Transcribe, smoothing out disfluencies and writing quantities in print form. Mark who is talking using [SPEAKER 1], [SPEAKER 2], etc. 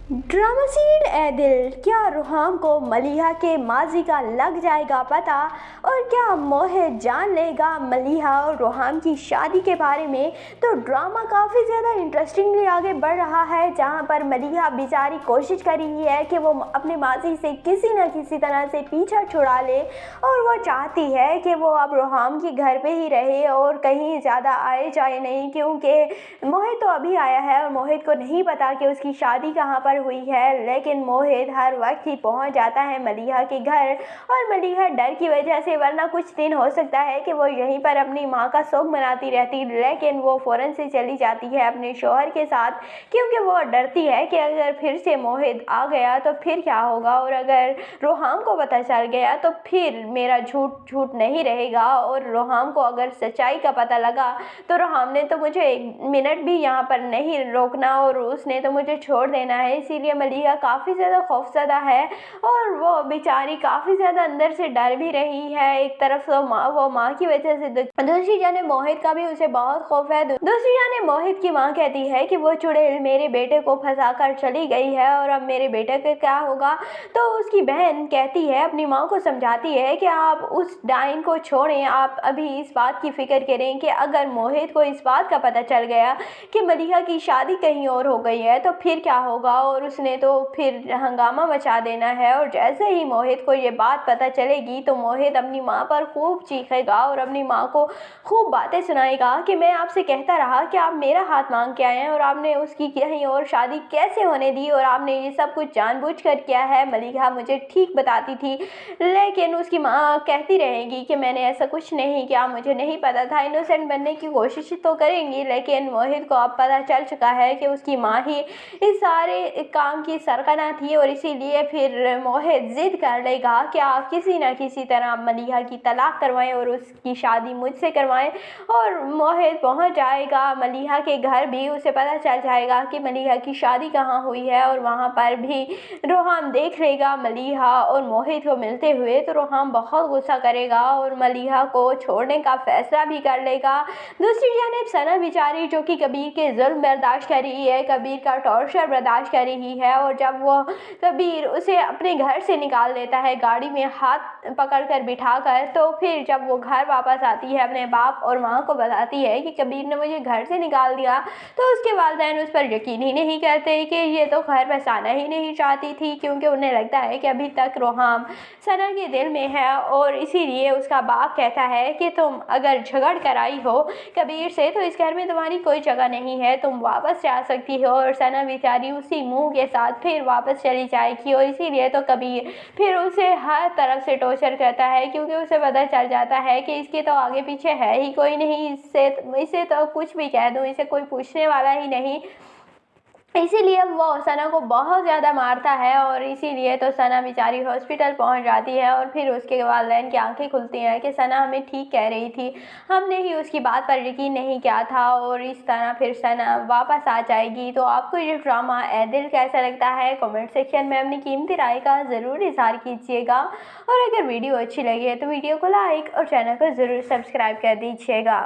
[SPEAKER 1] Drama serial ए दिल, क्या रुहाम को मलीहा के माजी का लग जाएगा पता और क्या मोहित जान लेगा मलीहा और रुहाम की शादी के बारे में। तो ड्रामा काफ़ी ज़्यादा इंटरेस्टिंगली आगे बढ़ रहा है, जहां पर मलीहा बेचारी कोशिश कर रही है कि वो अपने माजी से किसी न किसी तरह से पीछा छुड़ा ले और वो चाहती है कि वो अब रुहाम के घर पे ही रहे और कहीं ज़्यादा आए जाए नहीं, क्योंकि मोहित तो अभी आया है और मोहित को नहीं पता कि उसकी शादी कहाँ पर हुई है। लेकिन मोहित हर वक्त ही पहुंच जाता है मलीहा के घर और मलीहा डर की वजह से, वरना कुछ दिन हो सकता है कि वो यहीं पर अपनी माँ का शोक मनाती रहती, लेकिन वो फौरन से चली जाती है अपने शौहर के साथ, क्योंकि वो डरती है कि अगर फिर से मोहित आ गया तो फिर क्या होगा, और अगर रुहाम को पता चल गया तो फिर मेरा झूठ झूठ नहीं रहेगा, और रुहाम को अगर सच्चाई का पता लगा तो रुहाम ने तो मुझे एक मिनट भी यहाँ पर नहीं रोकना और उसने तो मुझे छोड़ देना है। इसीलिए मलीहा काफ़ी ज़्यादा खौफज़दा है और वो बेचारी काफ़ी ज़्यादा अंदर से डर भी रही है। एक तरफ तो वो माँ की वजह से, दूसरी जाने मोहित का भी उसे बहुत खौफ है। दूसरी जाने मोहित की माँ कहती है कि वो चुड़ैल मेरे बेटे को फंसा कर चली गई है और अब मेरे बेटे का क्या होगा। तो उसकी बहन कहती है, अपनी माँ को समझाती है कि आप उस डाइन को छोड़ें, आप अभी इस बात की फिक्र करें कि अगर मोहित को इस बात का पता चल गया कि मलीहा की शादी कहीं और हो गई है तो फिर क्या होगा, और उसने तो फिर हंगामा मचा देना है। और जैसे ही मोहित को ये बात पता चलेगी तो मोहित अपनी माँ पर खूब चीखेगा और अपनी माँ को खूब बातें सुनाएगा कि मैं आपसे कहता रहा कि आप मेरा हाथ मांग के आए हैं और आपने उसकी कहीं और शादी कैसे होने दी, और आपने ये सब कुछ जानबूझकर किया है। मलीहा मुझे ठीक बताती थी, लेकिन उसकी माँ कहती रहेगी कि मैंने ऐसा कुछ नहीं किया, मुझे नहीं पता था। इनोसेंट बनने की कोशिश तो करेंगी, लेकिन मोहित को अब पता चल चुका है कि उसकी माँ ही इस सारे काम की सरगना थी, और इसीलिए फिर मोहित जिद कर लेगा कि आप किसी न किसी तरह मलीहा की तलाक करवाएं और उसकी शादी मुझसे करवाएं। और मोहित पहुंच जाएगा मलीहा के घर भी, उसे पता चल जाएगा कि मलीहा की शादी कहाँ हुई है, और वहाँ पर भी रुहाम देख लेगा मलीहा और मोहित को मिलते हुए। तो रुहाम बहुत गुस्सा करेगा और मलीहा को छोड़ने का फैसला भी कर लेगा। दूसरी जानिब सना बेचारी, जो कि कबीर के जुल्म बर्दाश्त कर रही है, कबीर का टॉर्चर बर्दाश्त कर रही है, और जब वो कबीर उसे अपने घर से निकाल देता है गाड़ी में हाथ पकड़कर बिठाकर, तो फिर जब वो घर वापस आती है अपने बाप और माँ को बताती है कि कबीर ने मुझे घर से निकाल दिया, तो उसके वालिदैन उस पर यकीन ही नहीं करते कि ये तो घर बसाना ही नहीं चाहती थी, क्योंकि उन्हें लगता है कि अभी तक रुहाम सना के दिल में है। और इसीलिए उसका बाप कहता है कि तुम अगर झगड़ कर आई हो कबीर से तो इस घर में तुम्हारी कोई जगह नहीं है, तुम वापस जा सकती हो। और सना बेचारी उसी मुंह के साथ फिर वापस चली जाएगी, और इसीलिए तो कबीर फिर उसे हर तरफ से टॉर्चर करता है, क्योंकि उसे पता चल जाता है कि इसके तो आगे पीछे है ही कोई नहीं, इसे तो कुछ भी कह दूँ, इसे कोई पूछने वाला ही नहीं। इसीलिए वो सना को बहुत ज़्यादा मारता है, और इसीलिए तो सना बेचारी हॉस्पिटल पहुंच जाती है। और फिर उसके वालिदैन की आंखें खुलती हैं कि सना हमें ठीक कह रही थी, हमने ही उसकी बात पर यकीन नहीं किया था, और इस तरह फिर सना वापस आ जाएगी। तो आपको ये ड्रामा ए दिल कैसा लगता है, कमेंट सेक्शन में अपनी कीमती राय का ज़रूर इज़हार कीजिएगा, और अगर वीडियो अच्छी लगी है तो वीडियो को लाइक और चैनल को ज़रूर सब्सक्राइब कर दीजिएगा।